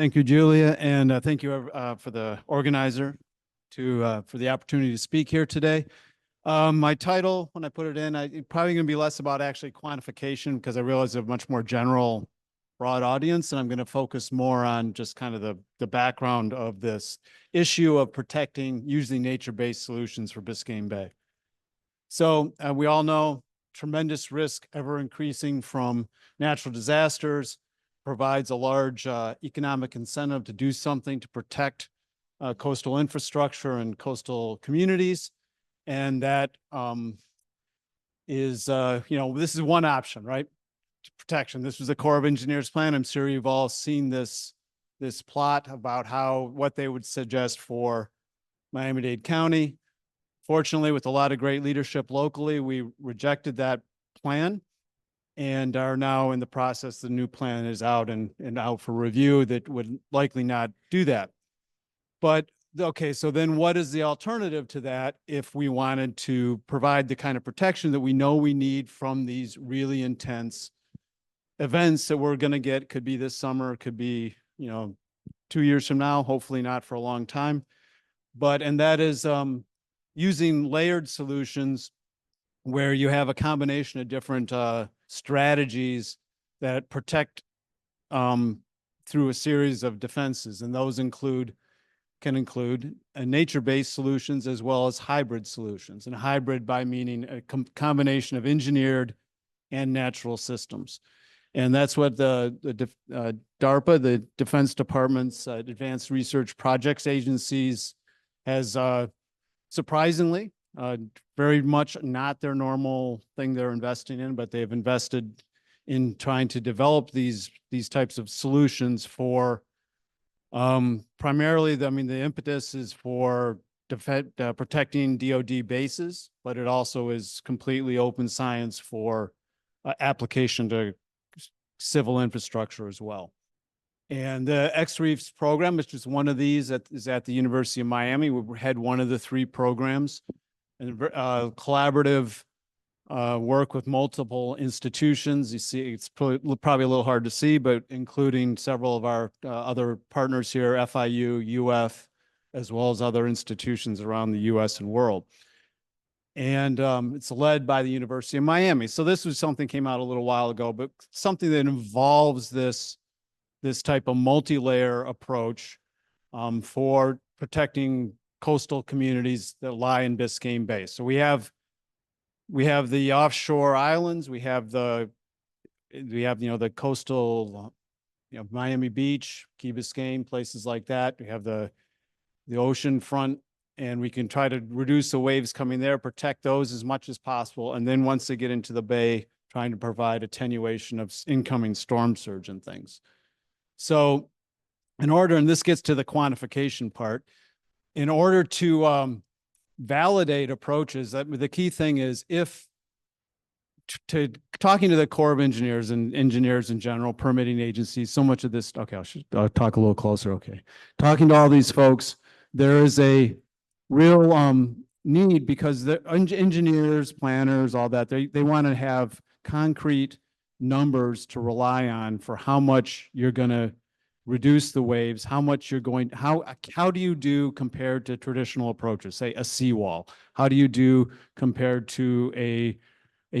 Thank you, Julia, and thank you for the organizer for the opportunity to speak here today. My title, when I put it in, it's probably going to be less about actually quantification because I realize a much more general, broad audience, and I'm going to focus more on just kind of the background of this issue of protecting usually nature-based solutions for Biscayne Bay. So we all know tremendous risk ever increasing from natural disasters, provides a large economic incentive to do something to protect coastal infrastructure and coastal communities. And that is, this is one option, right? Protection. This was the Corps of Engineers plan. I'm sure you've all seen this plot about what they would suggest for Miami-Dade County. Fortunately, with a lot of great leadership locally, we rejected that plan and are now in the process. The new plan is out and out for review that would likely not do that. But okay, so then what is the alternative to that if we wanted to provide the kind of protection that we know we need from these really intense events that we're going to get? Could be this summer, could be, 2 years from now, hopefully not for a long time. And that is using layered solutions where you have a combination of different strategies that protect through a series of defenses. And those can include nature-based solutions as well as hybrid solutions. And hybrid by meaning a combination of engineered and natural systems. And that's what the DARPA, the Defense Department's Advanced Research Projects Agencies, has surprisingly, very much not their normal thing they're investing in, but they've invested in trying to develop these types of solutions for primarily, the impetus is for protecting DoD bases, but it also is completely open science for application to civil infrastructure as well. And the X-Reefs program, which is one of these that is at the University of Miami. We had one of the 3 programs, and collaborative work with multiple institutions. You see, it's probably a little hard to see, but including several of our other partners here, FIU, UF, as well as other institutions around the US and world. And it's led by the University of Miami. So this was something came out a little while ago, but something that involves this type of multi-layer approach for protecting coastal communities that lie in Biscayne Bay. So we have the offshore islands. We have the coastal, Miami Beach, Key Biscayne, places like that. We have the ocean front, and we can try to reduce the waves coming there, protect those as much as possible. And then once they get into the bay, trying to provide attenuation of incoming storm surge and things. So and this gets to the quantification part, in order to validate approaches, the key thing is talking to the Corps of Engineers and engineers in general, permitting agencies, so much of this, okay, I'll talk a little closer, okay. Talking to all these folks, there is a real need because the engineers, planners, all that, they want to have concrete numbers to rely on for how much you're going to reduce the waves, how do you do compared to traditional approaches, say a seawall? How do you do compared to a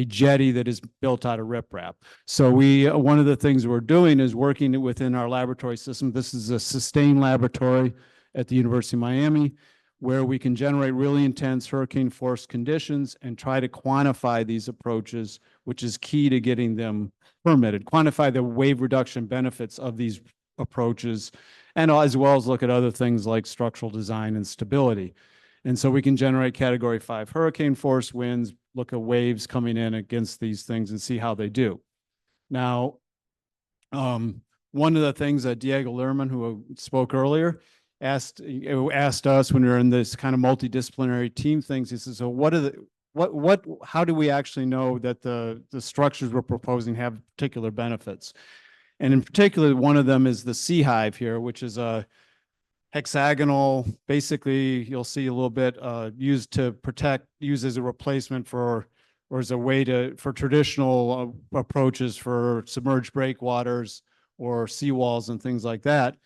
jetty that is built out of riprap? So one of the things we're doing is working within our laboratory system. This is a SUSTAIN laboratory at the University of Miami, where we can generate really intense hurricane force conditions and try to quantify these approaches, which is key to getting them permitted, quantify the wave reduction benefits of these approaches, and as well as look at other things like structural design and stability. And so we can generate Category 5 hurricane force winds, look at waves coming in against these things and see how they do. Now, one of the things that Diego Lerman, who spoke earlier, asked us when we were in this kind of multidisciplinary team things, he says, so how do we actually know that the structures we're proposing have particular benefits? And in particular, one of them is the Sea Hive here, which is a hexagonal, basically, you'll see a little bit used as a replacement for, or as a way for traditional approaches for submerged breakwaters or seawalls and things like that.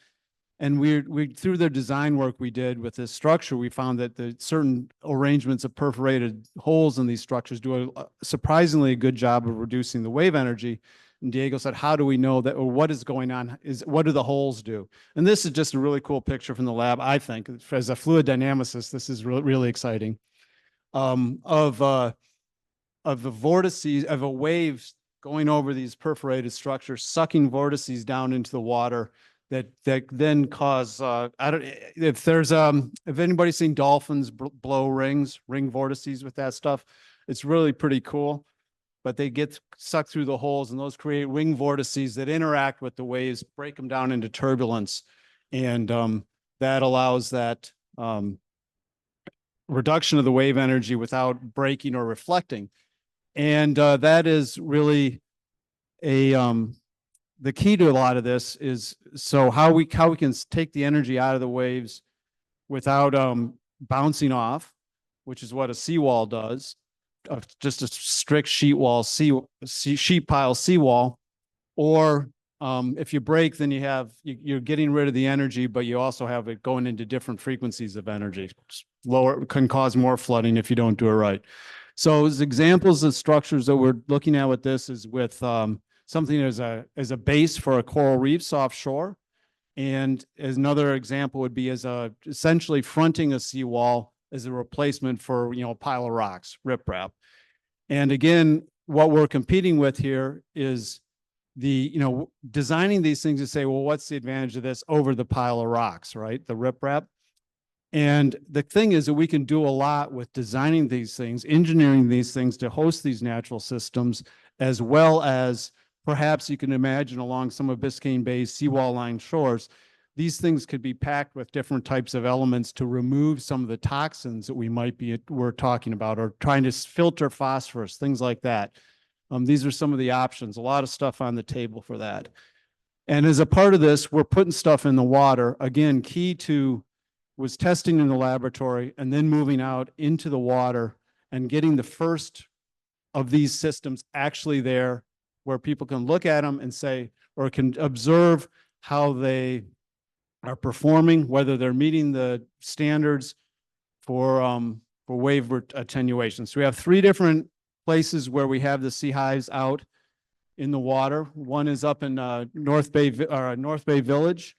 And we through the design work we did with this structure, we found that the certain arrangements of perforated holes in these structures do a surprisingly good job of reducing the wave energy. And Diego said, how do we know that, or what is going on? What do the holes do? And this is just a really cool picture from the lab, I think. As a fluid dynamicist, this is really exciting. Of the vortices, of a wave going over these perforated structures, sucking vortices down into the water that then cause, I don't, if anybody's seen dolphins blow ring vortices with that stuff, it's really pretty cool. But they get sucked through the holes, and those create ring vortices that interact with the waves, break them down into turbulence. And that allows that reduction of the wave energy without breaking or reflecting. And that is really the key to a lot of this is, so how we can take the energy out of the waves without bouncing off, which is what a seawall does, just a strict sheet pile seawall. Or if you break, then you're getting rid of the energy, but you also have it going into different frequencies of energy. Lower can cause more flooding if you don't do it right. So as examples of structures that we're looking at with this is with something as a base for a coral reefs offshore. And as another example would be essentially fronting a seawall as a replacement for, a pile of rocks, riprap. And again, what we're competing with here is designing these things to say, well, what's the advantage of this over the pile of rocks, right? The riprap. And the thing is that we can do a lot with designing these things, engineering these things to host these natural systems, as well as perhaps you can imagine along some of Biscayne Bay's seawall line shores, these things could be packed with different types of elements to remove some of the toxins that we're talking about, or trying to filter phosphorus, things like that. These are some of the options, a lot of stuff on the table for that. And as a part of this, we're putting stuff in the water. Again, key to was testing in the laboratory and then moving out into the water and getting the first of these systems actually there, where people can look at them and say, or can observe how they are performing, whether they're meeting the standards for wave attenuation. So we have 3 different places where we have the sea hives out in the water. One is up in North Bay Village,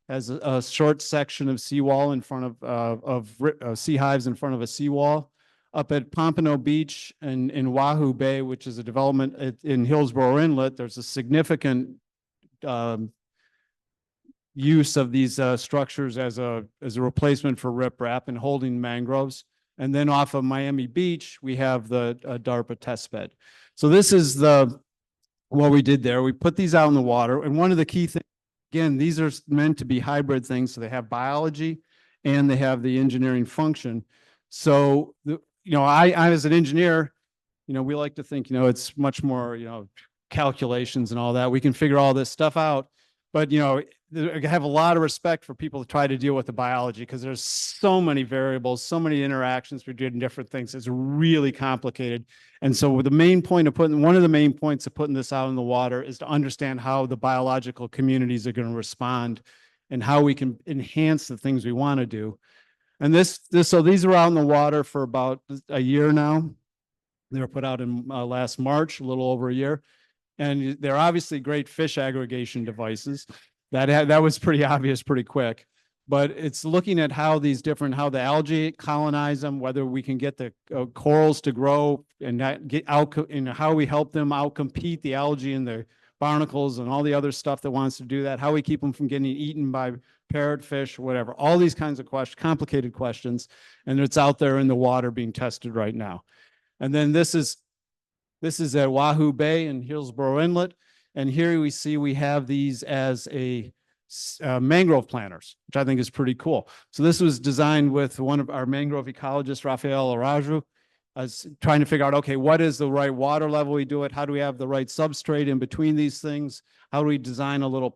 has a short section of seawall in front of sea hives in front of a seawall. Up at Pompano Beach and in Wahoo Bay, which is a development in Hillsborough Inlet, there's a significant use of these structures as a replacement for riprap and holding mangroves. And then off of Miami Beach, we have the DARPA test bed. So this is what we did there. We put these out in the water. And one of the key things, again, these are meant to be hybrid things. So they have biology and they have the engineering function. So, I as an engineer, we like to think, it's much more, calculations and all that. We can figure all this stuff out. But, I have a lot of respect for people to try to deal with the biology, because there's so many variables, so many interactions between different things. It's really complicated. And so one of the main points of putting this out in the water is to understand how the biological communities are going to respond and how we can enhance the things we want to do. And so these are out in the water for about a year now. They were put out in last March, a little over a year. And they're obviously great fish aggregation devices. That was pretty obvious pretty quick. But it's looking at how the algae colonize them, whether we can get the corals to grow and get out, and how we help them outcompete the algae and the barnacles and all the other stuff that wants to do that, how we keep them from getting eaten by parrotfish, whatever, all these kinds of complicated questions. And it's out there in the water being tested right now. And then this is at Wahoo Bay and Hillsborough Inlet. And here we have these as mangrove planters, which I think is pretty cool. So this was designed with one of our mangrove ecologists, Rafael Araujo, as trying to figure out, okay, what is the right water level we do it? How do we have the right substrate in between these things? How do we design a little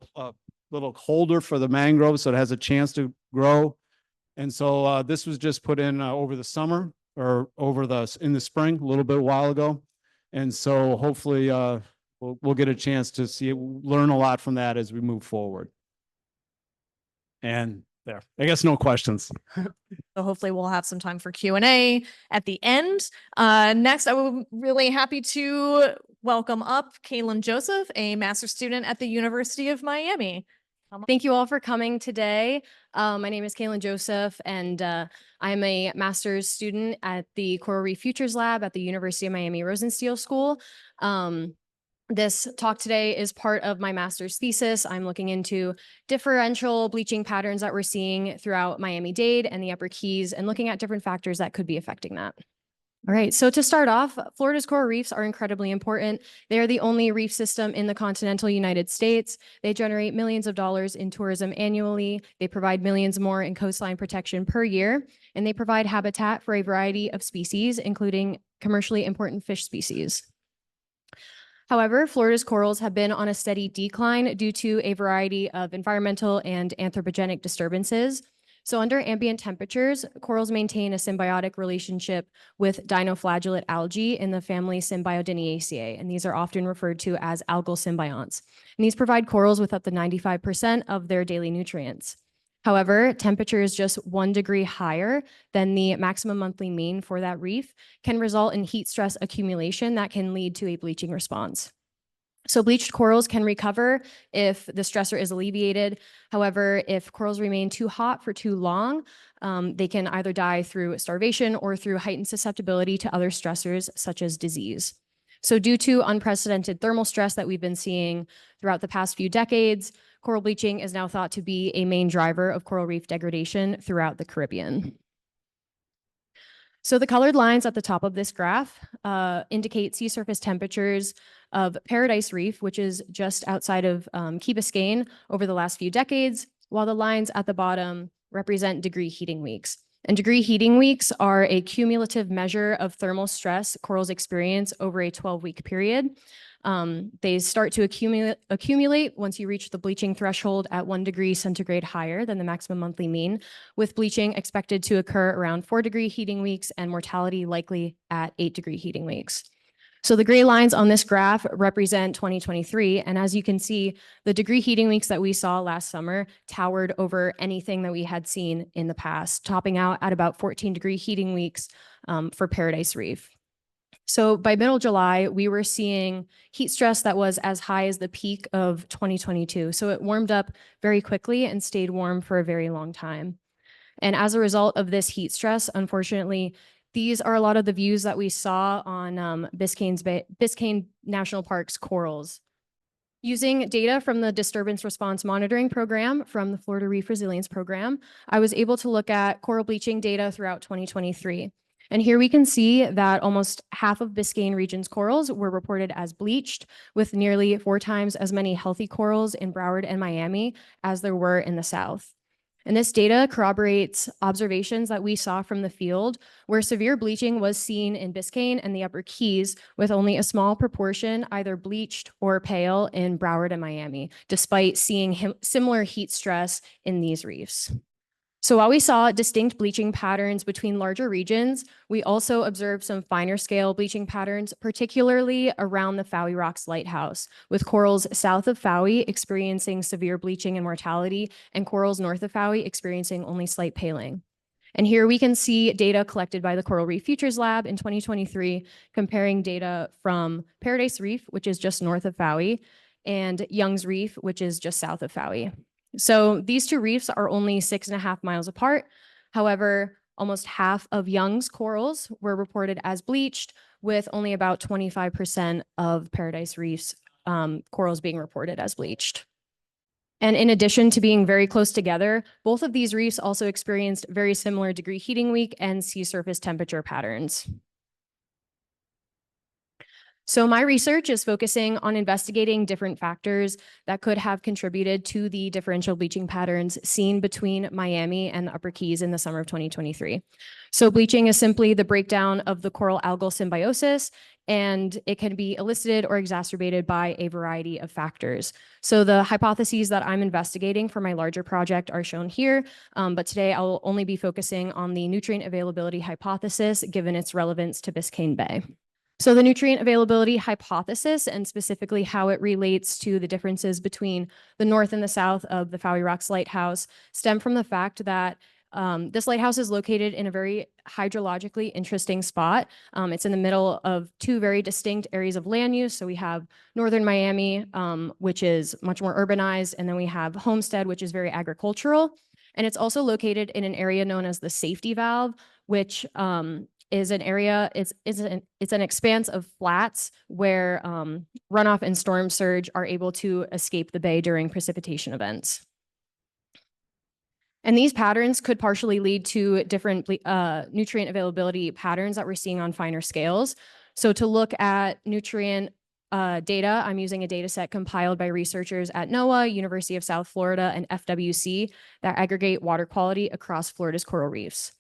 holder for the mangrove so it has a chance to grow? And so this was just put in over the summer, or in the spring, a little bit a while ago. And so hopefully we'll get a chance to learn a lot from that as we move forward. And there, I guess no questions. So hopefully we'll have some time for Q&A at the end. Next, I'm really happy to welcome up Kaylin Joseph, a master's student at the University of Miami. Thank you all for coming today. My name is Kaylin Joseph, and I'm a master's student at the Coral Reef Futures Lab at the University of Miami Rosenstiel School. This talk today is part of my master's thesis. I'm looking into differential bleaching patterns that we're seeing throughout Miami-Dade and the Upper Keys and looking at different factors that could be affecting that. All right, so to start off, Florida's coral reefs are incredibly important. They are the only reef system in the continental United States. They generate millions of dollars in tourism annually. They provide millions more in coastline protection per year, and they provide habitat for a variety of species, including commercially important fish species. However, Florida's corals have been on a steady decline due to a variety of environmental and anthropogenic disturbances. So under ambient temperatures, corals maintain a symbiotic relationship with dinoflagellate algae in the family Symbiodiniaceae, and these are often referred to as algal symbionts. And these provide corals with up to 95% of their daily nutrients. However, temperatures just 1 degree higher than the maximum monthly mean for that reef can result in heat stress accumulation that can lead to a bleaching response. So bleached corals can recover if the stressor is alleviated. However, if corals remain too hot for too long, they can either die through starvation or through heightened susceptibility to other stressors such as disease. So due to unprecedented thermal stress that we've been seeing throughout the past few decades, coral bleaching is now thought to be a main driver of coral reef degradation throughout the Caribbean. So the colored lines at the top of this graph indicate sea surface temperatures of Paradise Reef, which is just outside of Key Biscayne over the last few decades, while the lines at the bottom represent degree heating weeks. And degree heating weeks are a cumulative measure of thermal stress corals experience over a 12-week period. They start to accumulate once you reach the bleaching threshold at 1 degree centigrade higher than the maximum monthly mean, with bleaching expected to occur around 4 degree heating weeks and mortality likely at 8 degree heating weeks. So the gray lines on this graph represent 2023. And as you can see, the degree heating weeks that we saw last summer towered over anything that we had seen in the past, topping out at about 14 degree heating weeks for Paradise Reef. So by middle July, we were seeing heat stress that was as high as the peak of 2022. So it warmed up very quickly and stayed warm for a very long time. And as a result of this heat stress, unfortunately, these are a lot of the views that we saw on Biscayne National Park's corals. Using data from the Disturbance Response Monitoring Program from the Florida Reef Resilience Program, I was able to look at coral bleaching data throughout 2023. And here we can see that almost half of Biscayne region's corals were reported as bleached, with nearly 4 times as many healthy corals in Broward and Miami as there were in the South. And this data corroborates observations that we saw from the field, where severe bleaching was seen in Biscayne and the Upper Keys, with only a small proportion either bleached or pale in Broward and Miami, despite seeing similar heat stress in these reefs. So while we saw distinct bleaching patterns between larger regions, we also observed some finer scale bleaching patterns, particularly around the Fowey Rocks Lighthouse, with corals south of Fowey experiencing severe bleaching and mortality, and corals north of Fowey experiencing only slight paling. And here we can see data collected by the Coral Reef Futures Lab in 2023, comparing data from Paradise Reef, which is just north of Fowey, and Young's Reef, which is just south of Fowey. So these two reefs are only 6.5 miles apart. However, almost half of Young's corals were reported as bleached, with only about 25% of Paradise Reef's corals being reported as bleached. And in addition to being very close together, both of these reefs also experienced very similar degree heating week and sea surface temperature patterns. So my research is focusing on investigating different factors that could have contributed to the differential bleaching patterns seen between Miami and the Upper Keys in the summer of 2023. So bleaching is simply the breakdown of the coral algal symbiosis, and it can be elicited or exacerbated by a variety of factors. So the hypotheses that I'm investigating for my larger project are shown here, but today I'll only be focusing on the nutrient availability hypothesis given its relevance to Biscayne Bay. So the nutrient availability hypothesis, and specifically how it relates to the differences between the north and the south of the Fowey Rocks Lighthouse, stem from the fact that this lighthouse is located in a very hydrologically interesting spot. It's in the middle of two very distinct areas of land use. So we have northern Miami, which is much more urbanized, and then we have Homestead, which is very agricultural. And it's also located in an area known as the safety valve, which is an area, it's an expanse of flats where runoff and storm surge are able to escape the bay during precipitation events. And these patterns could partially lead to different nutrient availability patterns that we're seeing on finer scales. So to look at nutrient data, I'm using a data set compiled by researchers at NOAA, University of South Florida, and FWC that aggregate water quality across Florida's coral reefs.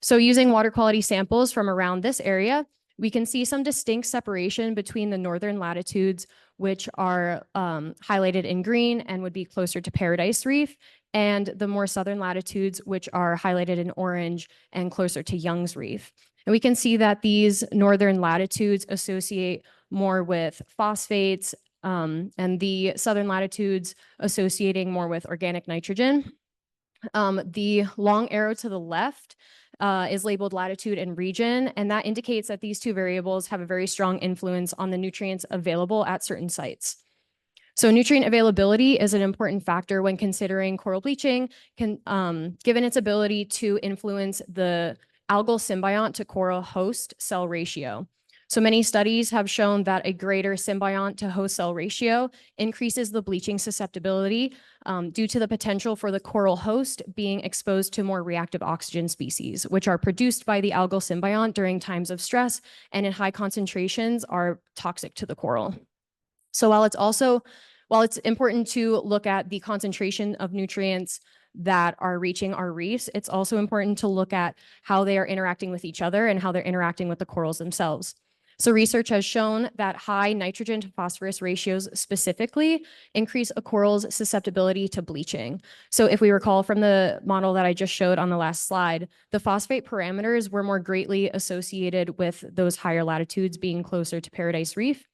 So using water quality samples from around this area, we can see some distinct separation between the northern latitudes, which are highlighted in green and would be closer to Paradise Reef, and the more southern latitudes, which are highlighted in orange and closer to Young's Reef. And we can see that these northern latitudes associate more with phosphates, and the southern latitudes associating more with organic nitrogen. The long arrow to the left is labeled latitude and region, and that indicates that these two variables have a very strong influence on the nutrients available at certain sites. So nutrient availability is an important factor when considering coral bleaching, given its ability to influence the algal symbiont to coral host cell ratio. So many studies have shown that a greater symbiont to host cell ratio increases the bleaching susceptibility due to the potential for the coral host being exposed to more reactive oxygen species, which are produced by the algal symbiont during times of stress and in high concentrations are toxic to the coral. So while it's important to look at the concentration of nutrients that are reaching our reefs, it's also important to look at how they are interacting with each other and how they're interacting with the corals themselves. So research has shown that high nitrogen to phosphorus ratios specifically increase a coral's susceptibility to bleaching. So if we recall from the model that I just showed on the last slide, the phosphate parameters were more greatly associated with those higher latitudes being closer to Paradise Reef.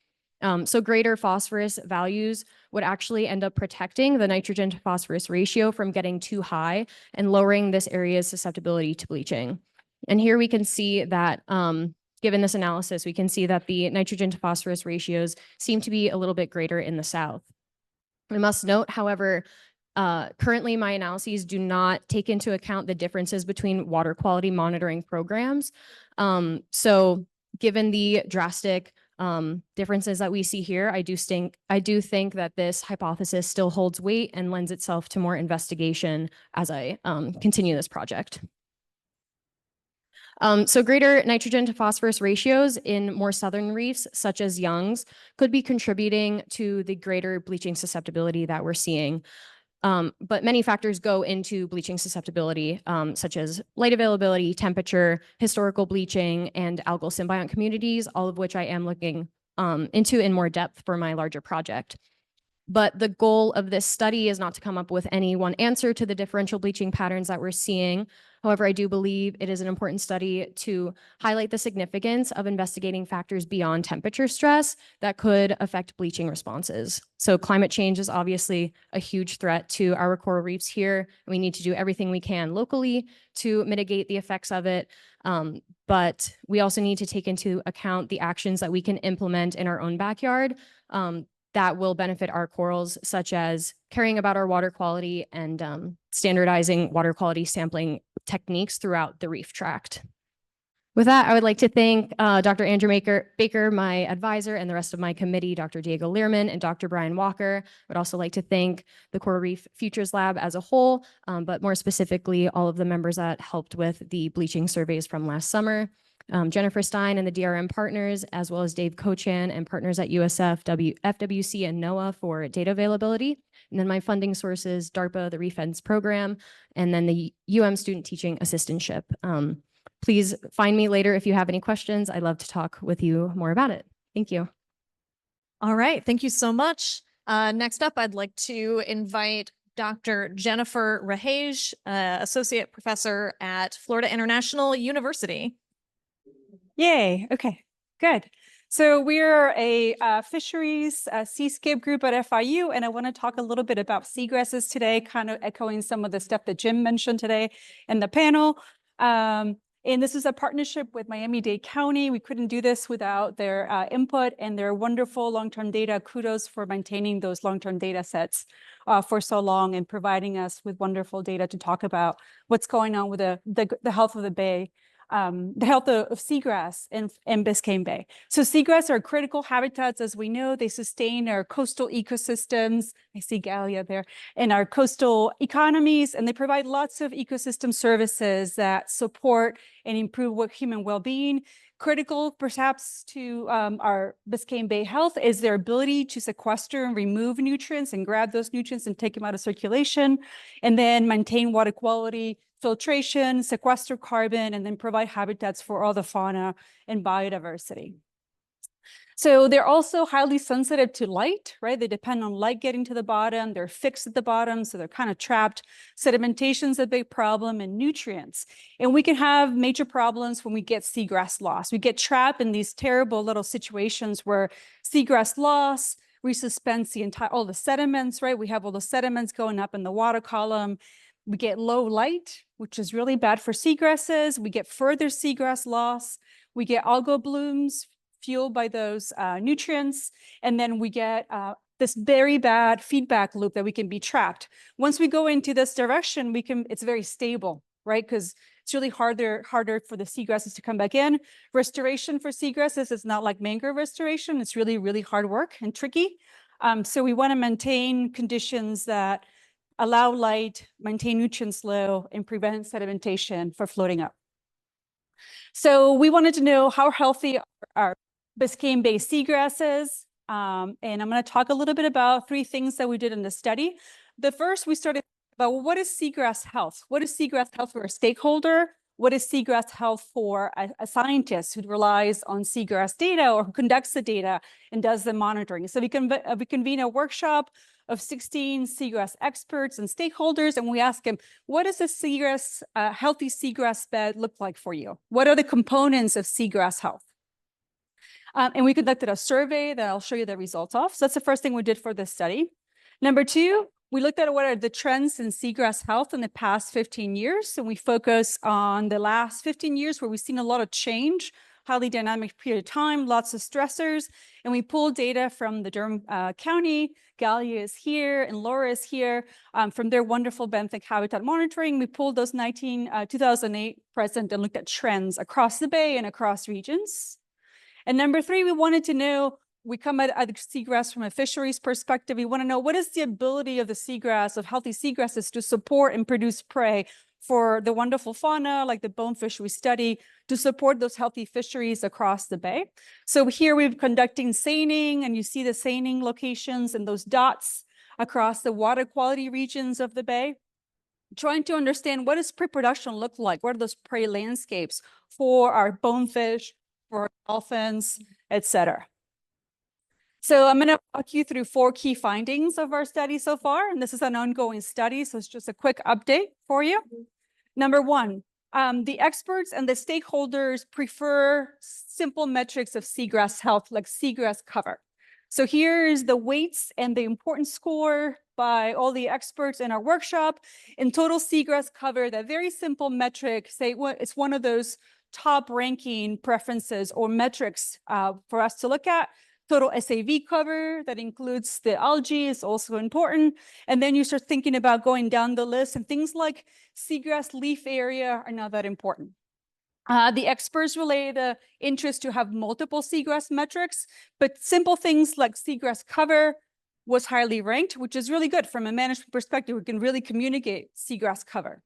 So greater phosphorus values would actually end up protecting the nitrogen to phosphorus ratio from getting too high and lowering this area's susceptibility to bleaching. And here we can see that given this analysis, we can see that the nitrogen to phosphorus ratios seem to be a little bit greater in the south. I must note, however, currently my analyses do not take into account the differences between water quality monitoring programs. So given the drastic differences that we see here, I do think that this hypothesis still holds weight and lends itself to more investigation as I continue this project. So greater nitrogen to phosphorus ratios in more southern reefs, such as Young's, could be contributing to the greater bleaching susceptibility that we're seeing. But many factors go into bleaching susceptibility, such as light availability, temperature, historical bleaching, and algal symbiont communities, all of which I am looking into in more depth for my larger project. But the goal of this study is not to come up with any one answer to the differential bleaching patterns that we're seeing. However, I do believe it is an important study to highlight the significance of investigating factors beyond temperature stress that could affect bleaching responses. So climate change is obviously a huge threat to our coral reefs here. We need to do everything we can locally to mitigate the effects of it. But we also need to take into account the actions that we can implement in our own backyard that will benefit our corals, such as caring about our water quality and standardizing water quality sampling techniques throughout the reef tract. With that, I would like to thank Dr. Andrew Baker, my advisor, and the rest of my committee, Dr. Diego Learman and Dr. Brian Walker. I would also like to thank the Coral Reef Futures Lab as a whole, but more specifically, all of the members that helped with the bleaching surveys from last summer. Jennifer Stein and the DRM partners, as well as Dave Kochan and partners at USF, FWC, and NOAA for data availability. And then my funding sources, DARPA, the ReFeds program, and then the Student Teaching Assistantship. Please find me later if you have any questions. I'd love to talk with you more about it. Thank you. All right, thank you so much. Next up, I'd like to invite Dr. Jennifer Rahage, Associate Professor at Florida International University. Yay. Okay, good. So we're a fisheries seascape group at FIU, and I want to talk a little bit about seagrasses today, kind of echoing some of the stuff that Jim mentioned today in the panel. And this is a partnership with Miami-Dade County. We couldn't do this without their input and their wonderful long-term data. Kudos for maintaining those long-term data sets for so long and providing us with wonderful data to talk about what's going on with the health of the bay. The health of seagrass in Biscayne Bay. So seagrass are critical habitats, as we know. They sustain our coastal ecosystems. I see Galia there. And our coastal economies, and they provide lots of ecosystem services that support and improve human well-being. Critical, perhaps, to our Biscayne Bay health is their ability to sequester and remove nutrients and grab those nutrients and take them out of circulation, and then maintain water quality, filtration, sequester carbon, and then provide habitats for all the fauna and biodiversity. So they're also highly sensitive to light, right? They depend on light getting to the bottom. They're fixed at the bottom, so they're kind of trapped. Sedimentation is a big problem, and nutrients. And we can have major problems when we get seagrass loss. We get trapped in these terrible little situations where seagrass loss resuspends all the sediments, right? We have all the sediments going up in the water column. We get low light, which is really bad for seagrasses. We get further seagrass loss. We get algal blooms fueled by those nutrients. And then we get this very bad feedback loop that we can be trapped. Once we go into this direction, it's very stable, right? Because it's really harder for the seagrasses to come back in. Restoration for seagrasses is not like mangrove restoration. It's really, really hard work and tricky. So we want to maintain conditions that allow light, maintain nutrients low, and prevent sedimentation for floating up. So we wanted to know how healthy are Biscayne Bay seagrasses. And I'm going to talk a little bit about 3 things that we did in the study. The first, we started about, well, what is seagrass health? What is seagrass health for a stakeholder? What is seagrass health for a scientist who relies on seagrass data or who conducts the data and does the monitoring? So we convene a workshop of 16 seagrass experts and stakeholders, and we ask them, what does a healthy seagrass bed look like for you? What are the components of seagrass health? And we conducted a survey that I'll show you the results of. So that's the first thing we did for this study. Number 2, we looked at what are the trends in seagrass health in the past 15 years. And we focus on the last 15 years where we've seen a lot of change, highly dynamic period of time, lots of stressors. And we pulled data from the Durham County. Galia is here and Laura is here from their wonderful benthic habitat monitoring. We pulled those 2008 present and looked at trends across the bay and across regions. And number 3, we wanted to know, we come at seagrass from a fisheries perspective. We want to know, what is the ability of the seagrass, of healthy seagrasses, to support and produce prey for the wonderful fauna, like the bonefish we study, to support those healthy fisheries across the bay. So here we're conducting seining, and you see the seining locations and those dots across the water quality regions of the bay, trying to understand, what does pre-production look like? What are those prey landscapes for our bonefish, for dolphins, etc. So I'm going to walk you through 4 key findings of our study so far, and this is an ongoing study, so it's just a quick update for you. Number 1, the experts and the stakeholders prefer simple metrics of seagrass health, like seagrass cover. So here is the weights and the importance score by all the experts in our workshop. In total seagrass cover, that very simple metric, it's one of those top ranking preferences or metrics for us to look at. Total SAV cover, that includes the algae, is also important. And then you start thinking about going down the list, and things like seagrass leaf area are not that important. The experts relay the interest to have multiple seagrass metrics, but simple things like seagrass cover was highly ranked, which is really good from a management perspective. We can really communicate seagrass cover.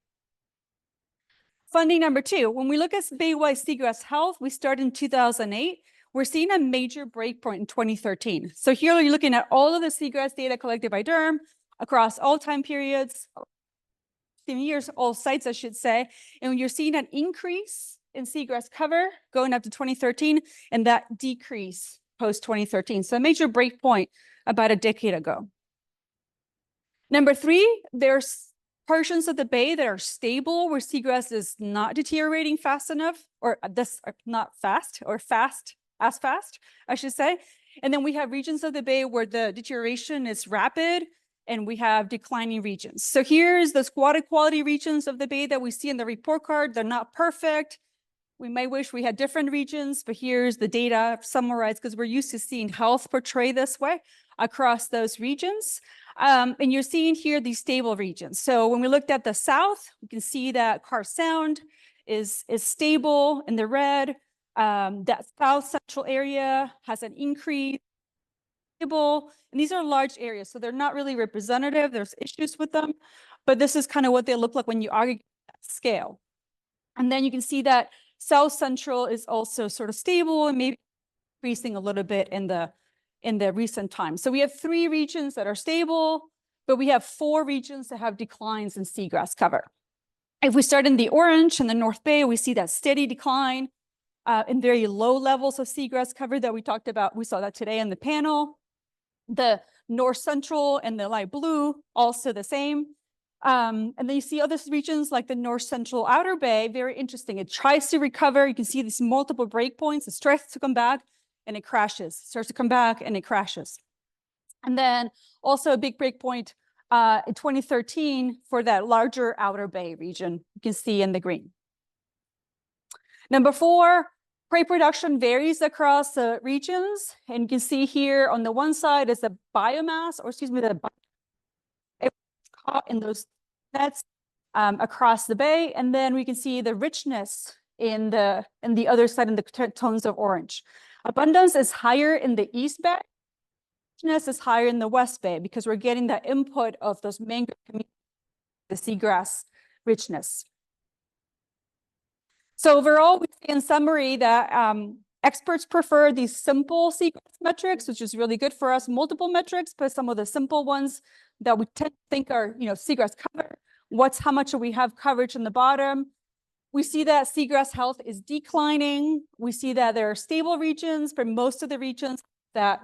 Funding number 2, when we look at baywide seagrass health, we started in 2008. We're seeing a major breakpoint in 2013. So here you're looking at all of the seagrass data collected by Durham across all time periods, years, all sites, I should say. And you're seeing an increase in seagrass cover going up to 2013, and that decrease post 2013. So a major breakpoint about a decade ago. Number 3, there's portions of the bay that are stable, where seagrass is not deteriorating fast enough, or not fast, or fast. as fast, I should say. And then we have regions of the bay where the deterioration is rapid, and we have declining regions. So here's the water quality regions of the bay that we see in the report card. They're not perfect. We may wish we had different regions, but here's the data summarized because we're used to seeing health portray this way across those regions. And you're seeing here these stable regions. So when we looked at the south, we can see that Carr Sound is stable in the red. That south central area has an increase. And these are large areas, so they're not really representative. There's issues with them, but this is kind of what they look like when you argue that scale. And then you can see that South Central is also sort of stable and maybe increasing a little bit in the recent times. So we have 3 regions that are stable, but we have 4 regions that have declines in seagrass cover. If we start in the orange in the North Bay, we see that steady decline in very low levels of seagrass cover that we talked about. We saw that today in the panel. The North Central and the light blue, also the same. And then you see other regions like the North Central Outer Bay, very interesting. It tries to recover. You can see these multiple breakpoints. It starts to come back and it crashes. It starts to come back and it crashes. And then also a big breakpoint in 2013 for that larger Outer Bay region, you can see in the green. Number 4, prey production varies across the regions. And you can see here on the one side is the biomass, or excuse me, it caught in those nets across the bay. And then we can see the richness in the other side in the tones of orange. Abundance is higher in the East Bay. Richness is higher in the West Bay because we're getting the input of those mangrove communities, the seagrass richness. So overall, we see in summary that experts prefer these simple seagrass metrics, which is really good for us, multiple metrics, but some of the simple ones that we tend to think are, seagrass cover. How much do we have coverage in the bottom? We see that seagrass health is declining. We see that there are stable regions, but most of the regions that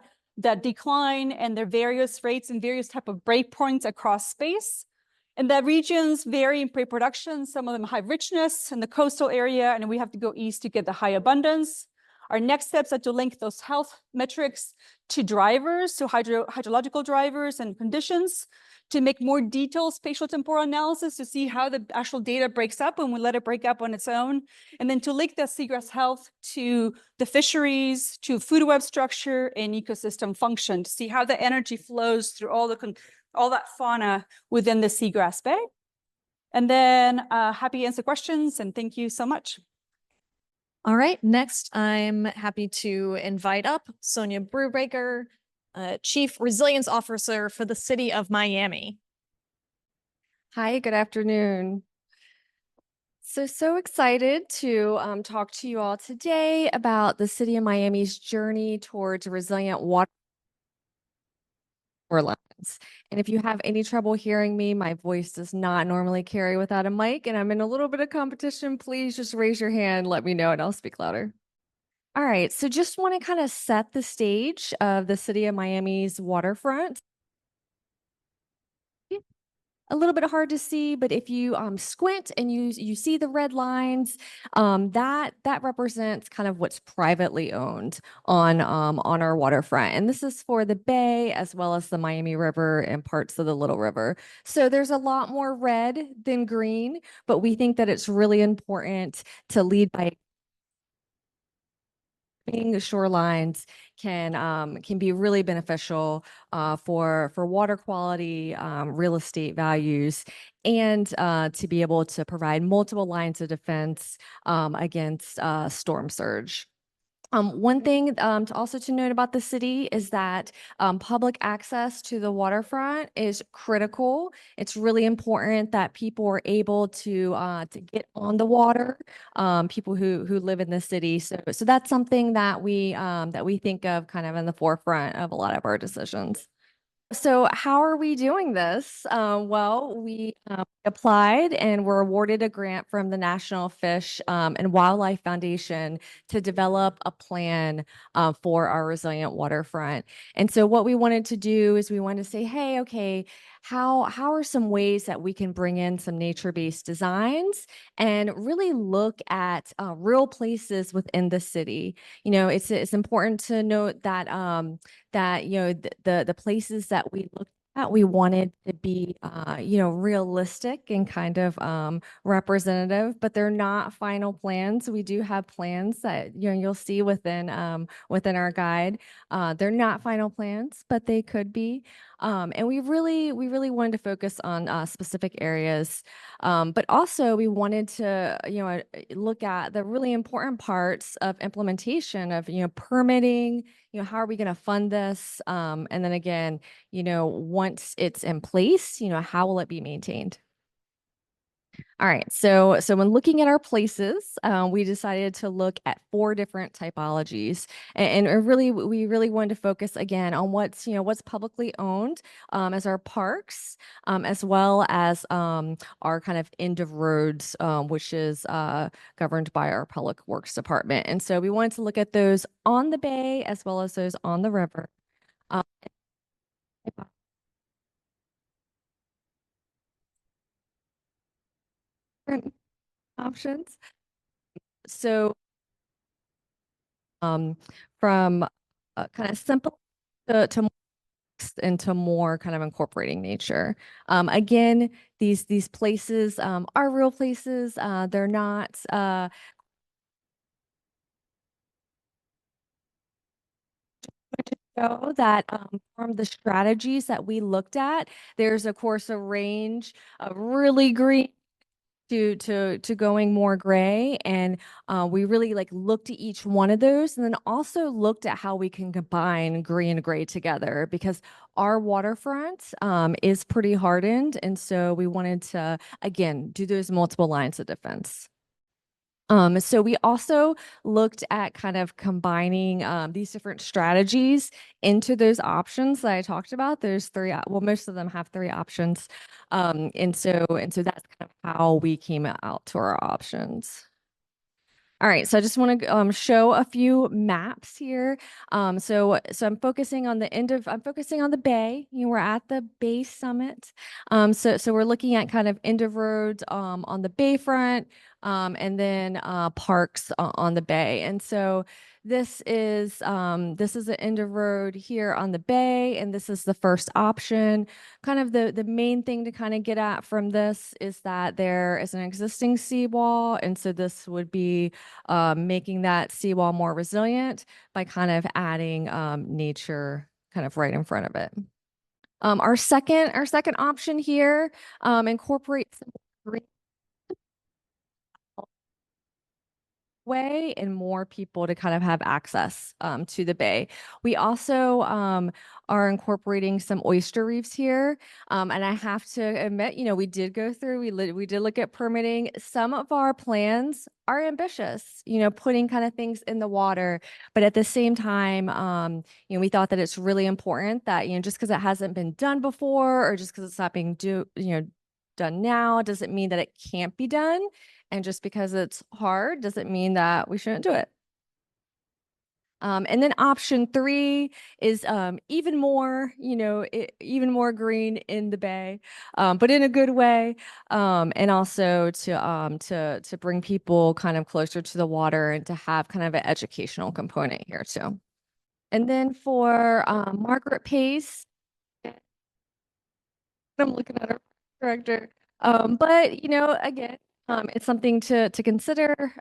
decline, and there are various rates and various type of breakpoints across space. And that regions vary in prey production. Some of them have richness in the coastal area, and we have to go east to get the high abundance. Our next steps are to link those health metrics to drivers, to hydrological drivers and conditions, to make more detailed spatial temporal analysis to see how the actual data breaks up when we let it break up on its own. And then to link that seagrass health to the fisheries, to food web structure and ecosystem function, to see how the energy flows through all that fauna within the seagrass bay. And then happy to answer questions, and thank you so much. All right, next I'm happy to invite up Sonia Brubaker, Chief Resilience Officer for the City of Miami. Hi, good afternoon. So excited to talk to you all today about the City of Miami's journey towards resilient water lines. And if you have any trouble hearing me, my voice does not normally carry without a mic, and I'm in a little bit of competition. Please just raise your hand, let me know, and I'll speak louder. All right, so just want to kind of set the stage of the City of Miami's waterfront. A little bit hard to see, but if you squint and you see the red lines, that represents kind of what's privately owned on our waterfront. And this is for the bay as well as the Miami River and parts of the Little River. So there's a lot more red than green, but we think that it's really important to lead by shorelines can be really beneficial for water quality, real estate values, and to be able to provide multiple lines of defense against storm surge. One thing to note about the city is that public access to the waterfront is critical. It's really important that people are able to get on the water, people who live in the city. So that's something that we think of kind of in the forefront of a lot of our decisions. So how are we doing this? Well, we applied and were awarded a grant from the National Fish and Wildlife Foundation to develop a plan for our resilient waterfront. And so what we wanted to do is we wanted to say, hey, okay, how are some ways that we can bring in some nature-based designs and really look at real places within the city? You know, it's important to note that that the places that we looked at, we wanted to be realistic and kind of representative, but they're not final plans. We do have plans that you'll see within our guide. They're not final plans, but they could be. And we really wanted to focus on specific areas, but also we wanted to look at the really important parts of implementation of permitting. How are we going to fund this? And then again, once it's in place, how will it be maintained? All right, so when looking at our places, we decided to look at 4 different typologies, and really we really wanted to focus again on what's publicly owned as our parks, as well as our kind of end of roads, which is governed by our Public Works Department. And so we wanted to look at those on the bay as well as those on the river. Um, different options. So um, from kind of simple to more into more kind of incorporating nature. Again, these places are real places. They're not show that from the strategies that we looked at, there's of course a range of really green to going more gray, and we really looked at each one of those, and then also looked at how we can combine green and gray together, because our waterfront is pretty hardened, and so we wanted to again do those multiple lines of defense. So we also looked at kind of combining these different strategies into those options that I talked about. There's 3, well, most of them have 3 options. And so that's kind of how we came out to our options. All right, so I just want to show a few maps here. So I'm focusing on I'm focusing on the bay. We're at the Bay Summit. So we're looking at kind of end of roads on the bayfront, and then parks on the bay. And so this is an end of road here on the bay, and this is the first option. Kind of the main thing to kind of get at from this is that there is an existing seawall, and so this would be making that seawall more resilient by kind of adding nature kind of right in front of it. Our second option here incorporates some green way and more people to kind of have access to the bay. We also are incorporating some oyster reefs here. And I have to admit, we did go through, we did look at permitting. Some of our plans are ambitious, putting kind of things in the water. But at the same time, we thought that it's really important that, just because it hasn't been done before, or just because it's not being done now, doesn't mean that it can't be done. And just because it's hard doesn't mean that we shouldn't do it. And then option 3 is even more, even more green in the bay, but in a good way, and also to bring people kind of closer to the water and to have kind of an educational component here too. And then for Margaret Pace, I'm looking at our director, but again, it's something to consider.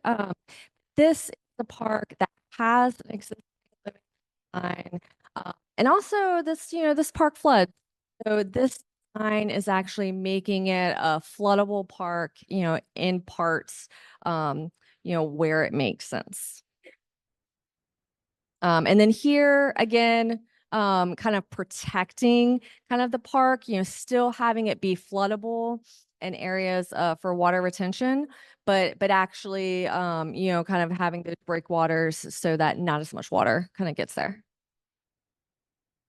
This is a park that has an existing living line, and also this park floods. So this line is actually making it a floodable park, in parts, where it makes sense. And then here again, kind of protecting kind of the park, still having it be floodable in areas for water retention, but actually, kind of having those breakwaters so that not as much water kind of gets there.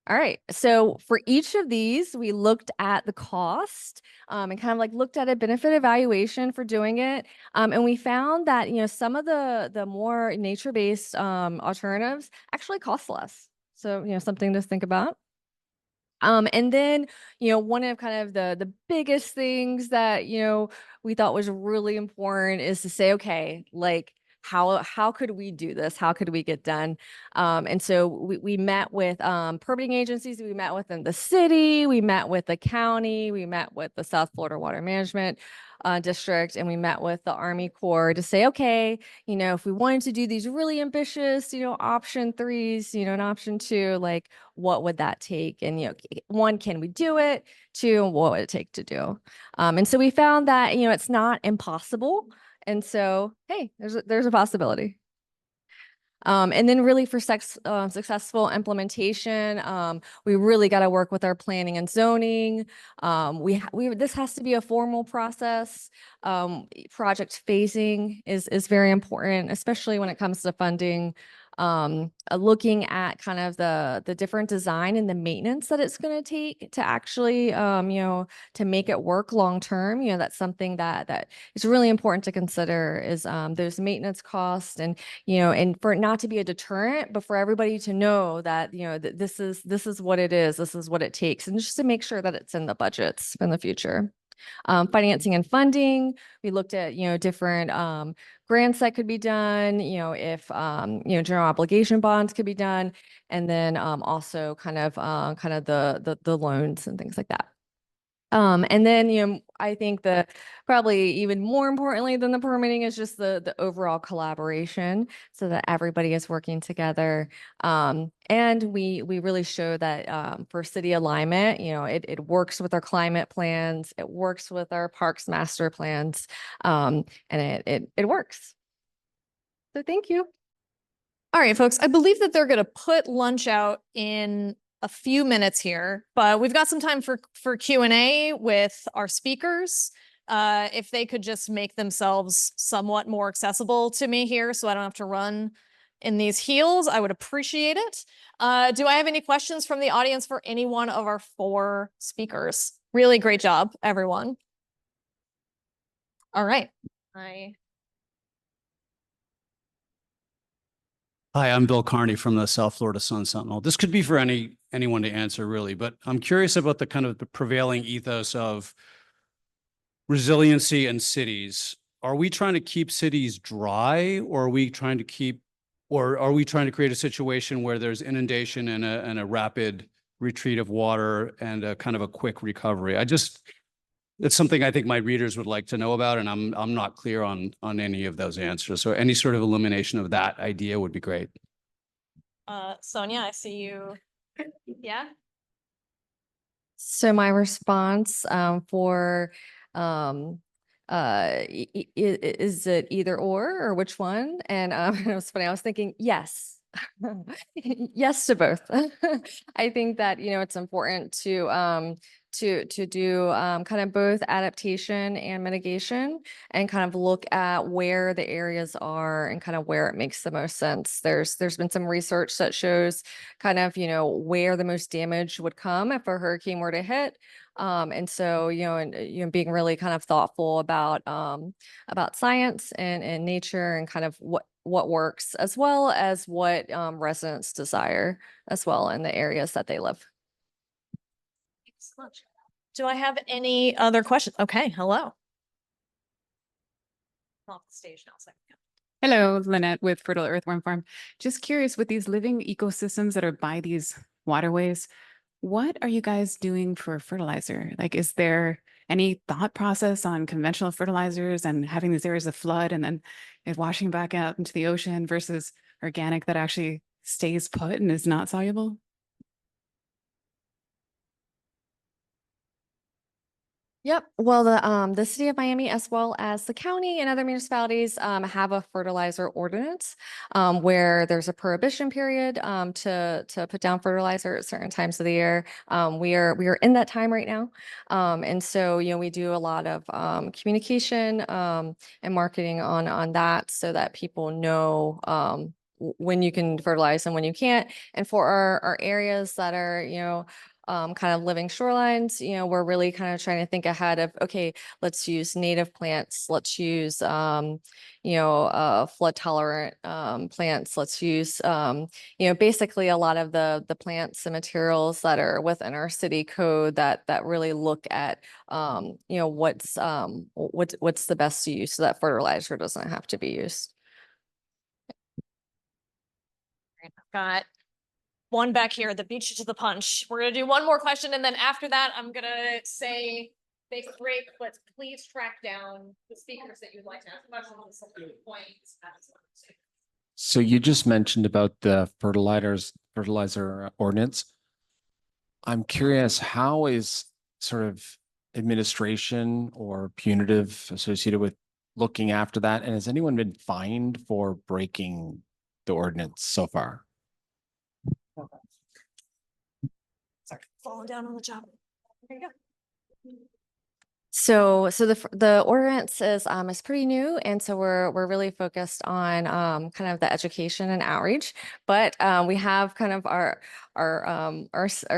All right. So for each of these, we looked at the cost and kind of like looked at a benefit evaluation for doing it. And we found that, some of the more nature-based alternatives actually cost less. So, something to think about. And then, one of kind of the biggest things that, we thought was really important is to say, okay, like how could we do this? How could we get done? And so we met with permitting agencies, we met within the city, we met with the county, we met with the South Florida Water Management District, and we met with the Army Corps to say, okay, if we wanted to do these really ambitious, option threes, and option two, like what would that take? And, one, can we do it? Two, what would it take to do? And so we found that, it's not impossible. And so, hey, there's a possibility. And then really for successful implementation, we really got to work with our planning and zoning. This has to be a formal process. Project phasing is very important, especially when it comes to funding. Looking at kind of the different design and the maintenance that it's going to take to actually, to make it work long term. That's something that is really important to consider is those maintenance costs and and for it not to be a deterrent, but for everybody to know that, that this is what it is, this is what it takes, and just to make sure that it's in the budgets in the future. Financing and funding, we looked at, different grants that could be done, if, general obligation bonds could be done, and then also kind of the loans and things like that. And then, I think probably even more importantly than the permitting is just the overall collaboration so that everybody is working together. And we really show that for city alignment, it works with our climate plans, it works with our parks master plans, and it works. So thank you. All right, folks, I believe that they're going to put lunch out in a few minutes here, but we've got some time for Q&A with our speakers. If they could just make themselves somewhat more accessible to me here so I don't have to run in these heels, I would appreciate it. Do I have any questions from the audience for any one of our 4 speakers? Really great job, everyone. All right. Hi, I'm Bill Carney from the South Florida Sun Sentinel. This could be for anyone to answer really, but I'm curious about the kind of the prevailing ethos of resiliency in cities. Are we trying to keep cities dry, or are we trying to create a situation where there's inundation and a rapid retreat of water and a kind of a quick recovery? It's something I think my readers would like to know about, and I'm not clear on any of those answers. So any sort of illumination of that idea would be great. Sonia, I see you. Yeah. So my response for is it either or which one? And it was funny. I was thinking yes. Yes to both. I think that it's important to do kind of both adaptation and mitigation and kind of look at where the areas are and kind of where it makes the most sense. There's been some research that shows kind of where the most damage would come if a hurricane were to hit. And so, being really kind of thoughtful about science and nature and kind of what works as well as what residents desire as well in the areas that they live. Excellent. Do I have any other questions? Okay, hello. Off the stage now, second. Hello, Lynette with Fertile Earthworm Farm. Just curious, with these living ecosystems that are by these waterways, what are you guys doing for fertilizer? Like, is there any thought process on conventional fertilizers and having these areas of flood and then it washing back out into the ocean versus organic that actually stays put and is not soluble? Yep. Well, the city of Miami, as well as the county and other municipalities, have a fertilizer ordinance where there's a prohibition period to put down fertilizer at certain times of the year. We are in that time right now, and so we do a lot of communication and marketing on that so that people know when you can fertilize and when you can't. And for our areas that are, kind of living shorelines, we're really kind of trying to think ahead of, okay, let's use native plants, let's use, flood tolerant, plants, let's use, basically a lot of the plants and materials that are within our city code that really look at, what's the best to use so that fertilizer doesn't have to be used. Got one back here that beats you to the punch. We're gonna do one more question, and then after that, I'm gonna say take a break, but please track down the speakers that you'd like to ask questions at some point. So you just mentioned about the fertilizer ordinance. I'm curious, how is sort of administration or punitive associated with looking after that? And has anyone been fined for breaking the ordinance so far? Sorry, falling down on the job. There you go. So the ordinance is pretty new, and so we're really focused on kind of the education and outreach. But we have kind of our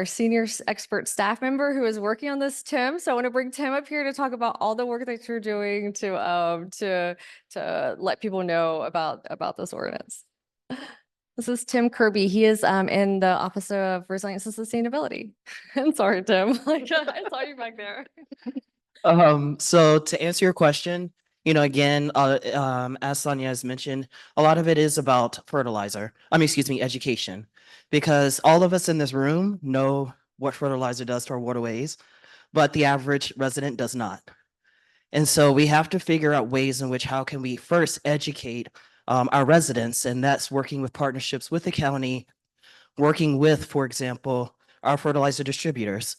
senior expert staff member who is working on this, Tim. So I want to bring Tim up here to talk about all the work that you're doing to let people know about this ordinance. This is Tim Kirby. He is in the Office of Resilience and Sustainability. I'm sorry, Tim. I saw you back there. So to answer your question, again, as Sonia has mentioned, a lot of it is about education, because all of us in this room know what fertilizer does to our waterways, but the average resident does not. And so we have to figure out ways in which how can we first educate our residents, and that's working with partnerships with the county, working with, for example, our fertilizer distributors.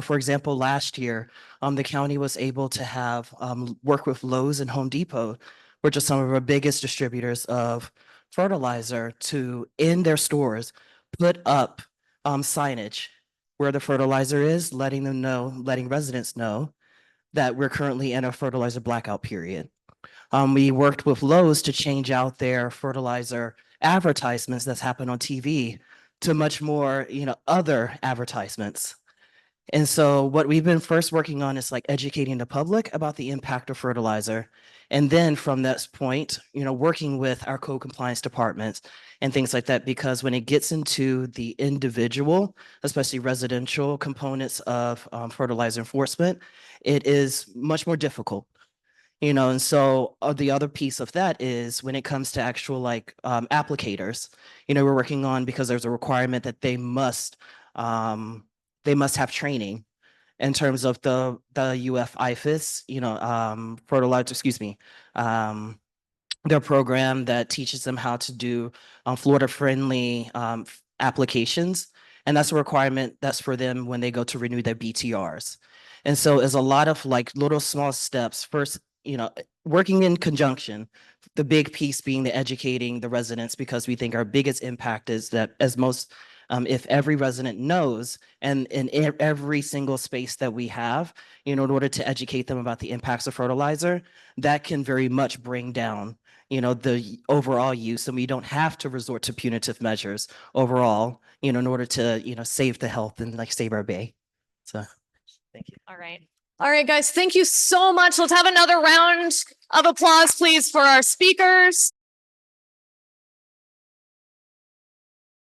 For example, last year, the county was able to have work with Lowe's and Home Depot, which are some of our biggest distributors of fertilizer, to in their stores put up signage where the fertilizer is, letting residents know that we're currently in a fertilizer blackout period. We worked with Lowe's to change out their fertilizer advertisements that's happened on TV to much more, other advertisements. And so what we've been first working on is like educating the public about the impact of fertilizer. And then from that point, working with our code compliance departments and things like that, because when it gets into the individual, especially residential components of fertilizer enforcement, it is much more difficult. And so the other piece of that is when it comes to actual applicators, we're working on, because there's a requirement that they must have training in terms of the UF IFAS, fertilizer, their program that teaches them how to do Florida-friendly applications. And that's a requirement that's for them when they go to renew their BTRs. And so there's a lot of little small steps. First, working in conjunction, the big piece being the educating the residents, because we think our biggest impact is that if every resident knows, and in every single space that we have, in order to educate them about the impacts of fertilizer, that can very much bring down, the overall use, and we don't have to resort to punitive measures overall, in order to, save the health and save our bay. So, thank you. All right. All right, guys, thank you so much. Let's have another round of applause, please, for our speakers.